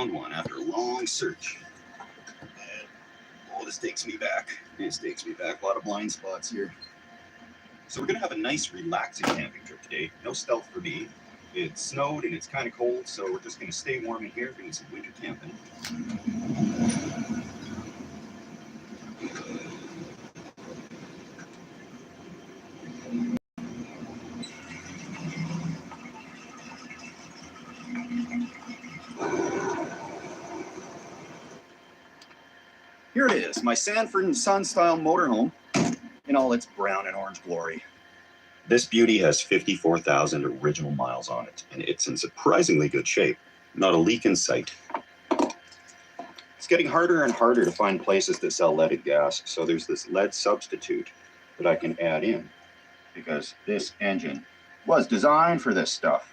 found one after a long search. And, oh, this takes me back. This takes me back. A lot of blind spots here. So we're going to have a nice, relaxing camping trip today. No stealth for me. It snowed and it's kind of cold, so we're just going to stay warm in here, doing some winter camping. Here it is, my Sanford & Son style motorhome in all its brown and orange glory. This beauty has 54,000 original miles on it, and it's in surprisingly good shape. Not a leak in sight. It's getting harder and harder to find places that sell leaded gas, so there's this lead substitute that I can add in, because this engine was designed for this stuff.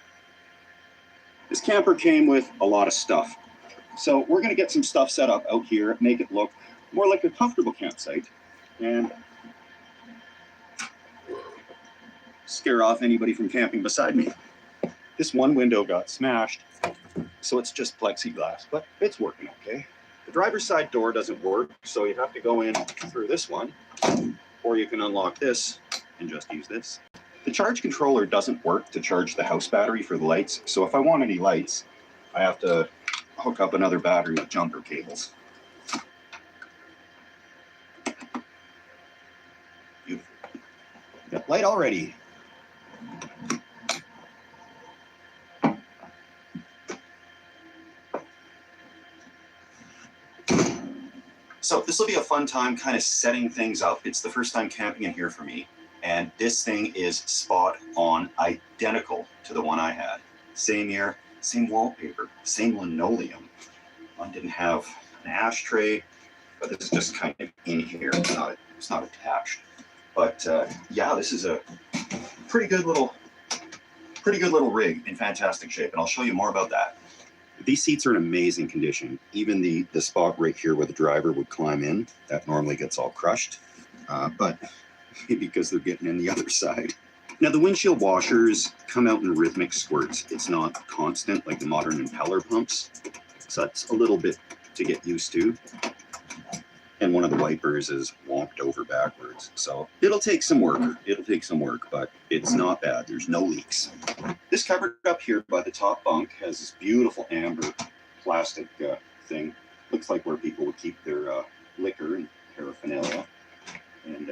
This camper came with a lot of stuff, so we're going to get some stuff set up out here, make it look more like a comfortable campsite, and scare off anybody from camping beside me. This one window got smashed, so it's just plexiglass, but it's working okay. The driver's side door doesn't work, so you have to go in through this one, or you can unlock this and just use this. The charge controller doesn't work to charge the house battery for the lights, so if I want any lights, I have to hook up another battery with jumper cables. Beautiful. Got light already. So this will be a fun time kind of setting things up. It's the first time camping in here for me. And this thing is spot on, identical to the one I had. Same year, same wallpaper, same linoleum. One didn't have an ashtray, but this is just kind of in here. It's not attached. But yeah, this is a pretty good little rig in fantastic shape, and I'll show you more about that. These seats are in amazing condition. Even the spot right here where the driver would climb in, that normally gets all crushed, but maybe because they're getting in the other side. Now the windshield washers come out in rhythmic squirts. It's not constant like the modern impeller pumps, so that's a little bit to get used to. And one of the wipers is wonked over backwards. So it'll take some work. But it's not bad. There's no leaks. This cupboard up here by the top bunk has this beautiful amber plastic thing. Looks like where people would keep their liquor and paraphernalia. And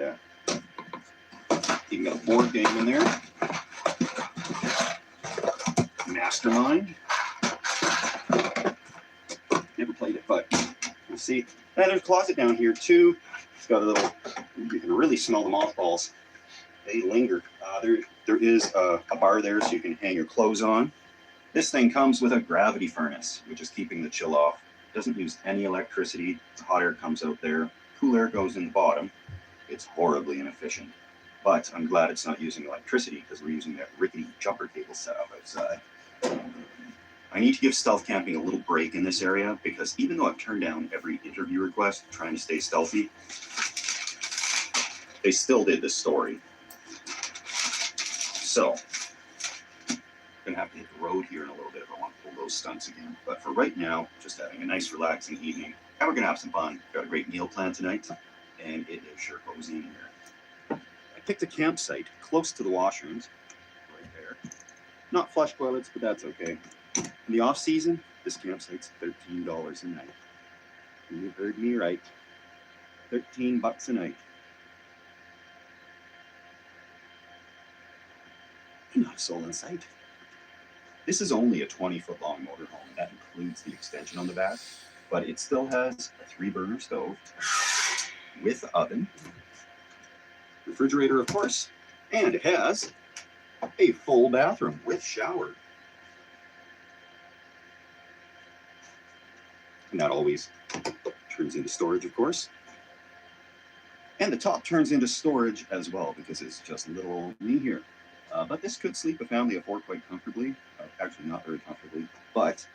you can got a board game in there. Mastermind. Never played it, but we'll see. And there's a closet down here too. It's got a little, you can really smell the mothballs. They linger. There is a bar there so you can hang your clothes on. This thing comes with a gravity furnace, which is keeping the chill off. Doesn't use any electricity. Hot air comes out there. Cool air goes in the bottom. It's horribly inefficient. But I'm glad it's not using electricity because we're using that rickety jumper cable setup outside. I need to give stealth camping a little break in this area because even though I've turned down every interview request trying to stay stealthy, they still did this story. So, I'm gonna have to hit the road here in a little bit if I want to pull those stunts again. But for right now, just having a nice relaxing evening. And we're gonna have some fun. Got a great meal plan tonight, and it is sure cozy in here. I picked a campsite close to the washrooms, right there. Not flush toilets, but that's okay. In the off season, this campsite's $13 a night. You heard me right. $13 a night. And not a soul in sight. This is only a 20-foot long motorhome. That includes the extension on the back, but it still has a 3-burner stove with oven, refrigerator, of course, and it has a full bathroom with shower. And that always turns into storage, of course. And the top turns into storage as well because it's just little old me here. But this could sleep a family of 4 quite comfortably. Actually, not very comfortably, but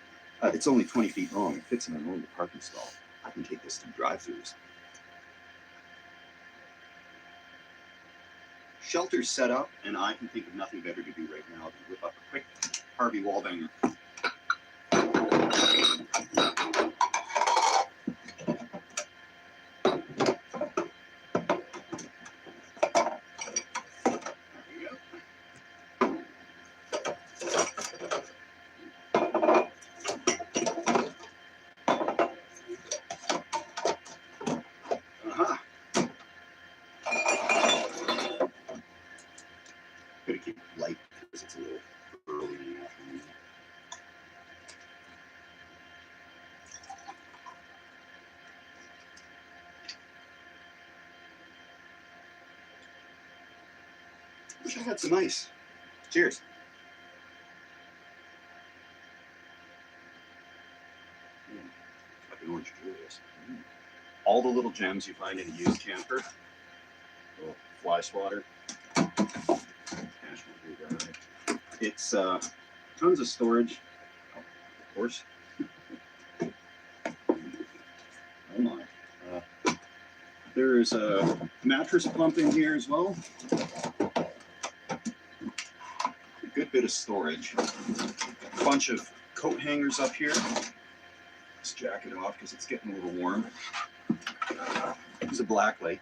it's only 20 feet long. It fits in a normal parking stall. I can take this through drive-thrus. Shelter's set up, and I can think of nothing better to do right now than whip up a quick Harvey Wallbanger. Wish I had some ice. Cheers. Like an orange Julius. All the little gems you find in a used camper. Little fly swatter. It's tons of storage. Oh, of course. Oh my. There's a mattress pump in here as well. A good bit of storage. A bunch of coat hangers up here. Let's jack it off because it's getting a little warm. There's a black light.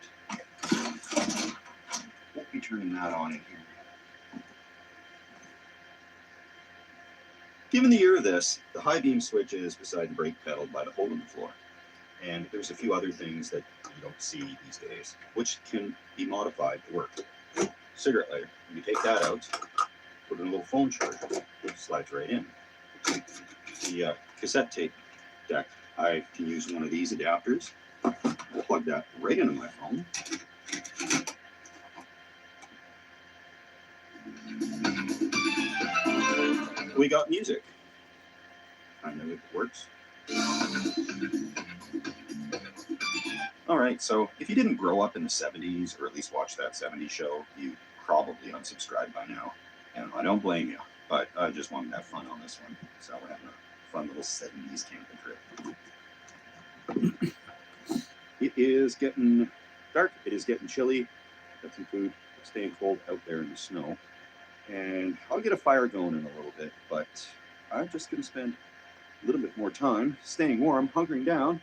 Won't be turning that on in here. Given the year of this, the high beam switch is beside the brake pedal by the hole in the floor. And there's a few other things that you don't see these days, which can be modified to work. Cigarette lighter. You take that out, put in a little phone charger, it slides right in. The cassette tape deck. I can use one of these adapters. I'll plug that right into my phone. We got music. I know it works. All right, so if you didn't grow up in the 70s or at least watch that 70s show, you probably unsubscribed by now. And I don't blame you, but I just wanted to have fun on this one. So we're having a fun little 70s camping trip. It is getting dark. It is getting chilly. Got some food. It's staying cold out there in the snow. And I'll get a fire going in a little bit, but I'm just going to spend a little bit more time staying warm, hunkering down,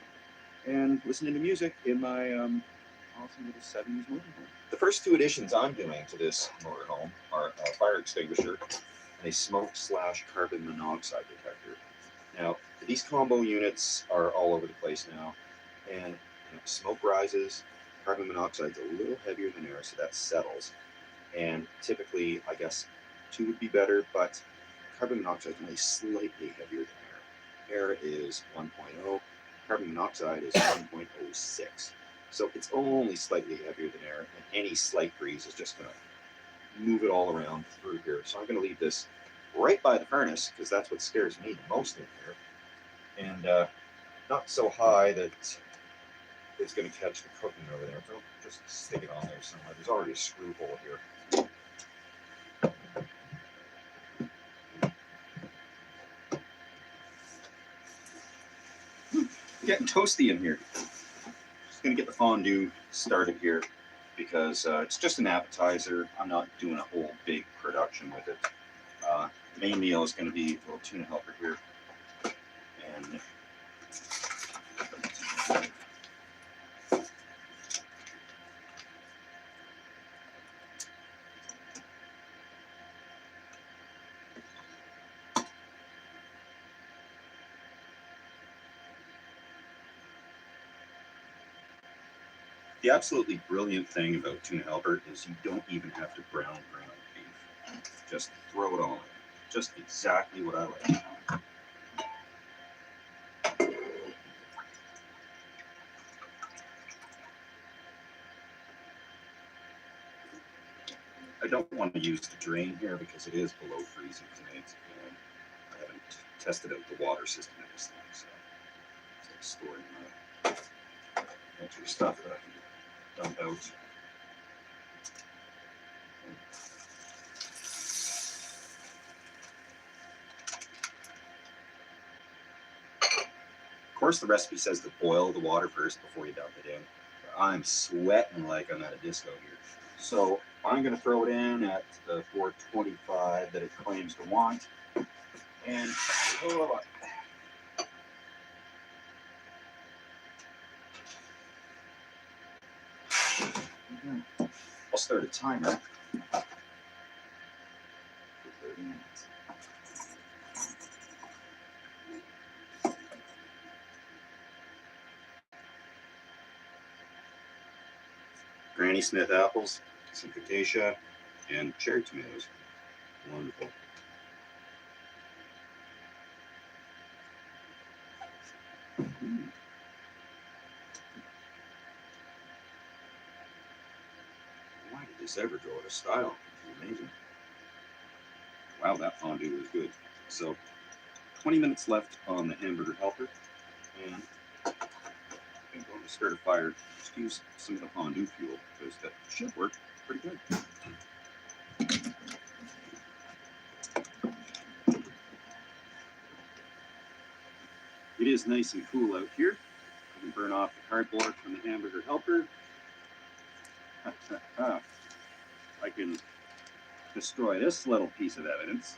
and listening to music in my awesome little 70s motorhome. The first two additions I'm doing to this motorhome are a fire extinguisher and a smoke/carbon monoxide detector. Now, these combo units are all over the place now, and smoke rises, carbon monoxide's a little heavier than air, so that settles. And typically, I guess 2 would be better, but carbon monoxide is only slightly heavier than air. Air is 1.0. Carbon monoxide is 1.06. So it's only slightly heavier than air, and any slight breeze is just going to move it all around through here. So I'm going to leave this right by the furnace, because that's what scares me the most in here. And not so high that it's going to catch the cooking over there. So just stick it on there somewhere. There's already a screw hole here. Getting toasty in here. Just gonna get the fondue started here because it's just an appetizer. I'm not doing a whole big production with it. The main meal is going to be a little tuna helper here, and the absolutely brilliant thing about tuna helper is you don't even have to brown beef. Just throw it all in. Just exactly what I like. I don't want to use the drain here because it is below freezing tonight, and I haven't tested out the water system in this thing, so it's like storing my extra stuff that I can dump out. Of course, the recipe says to boil the water first before you dump it in. I'm sweating like I'm at a disco here. So I'm going to throw it in at the 425 that it claims to want. And I'll start a timer for 30 minutes. Granny Smith apples, some potato, and cherry tomatoes. Wonderful. Why did this ever go out of style? Amazing. Wow, that fondue was good. So 20 minutes left on the hamburger helper, and I'm going to start a fire. Just use some of the fondue fuel because that should work pretty good. It is nice and cool out here. I can burn off the cardboard from the hamburger helper. I can destroy this little piece of evidence.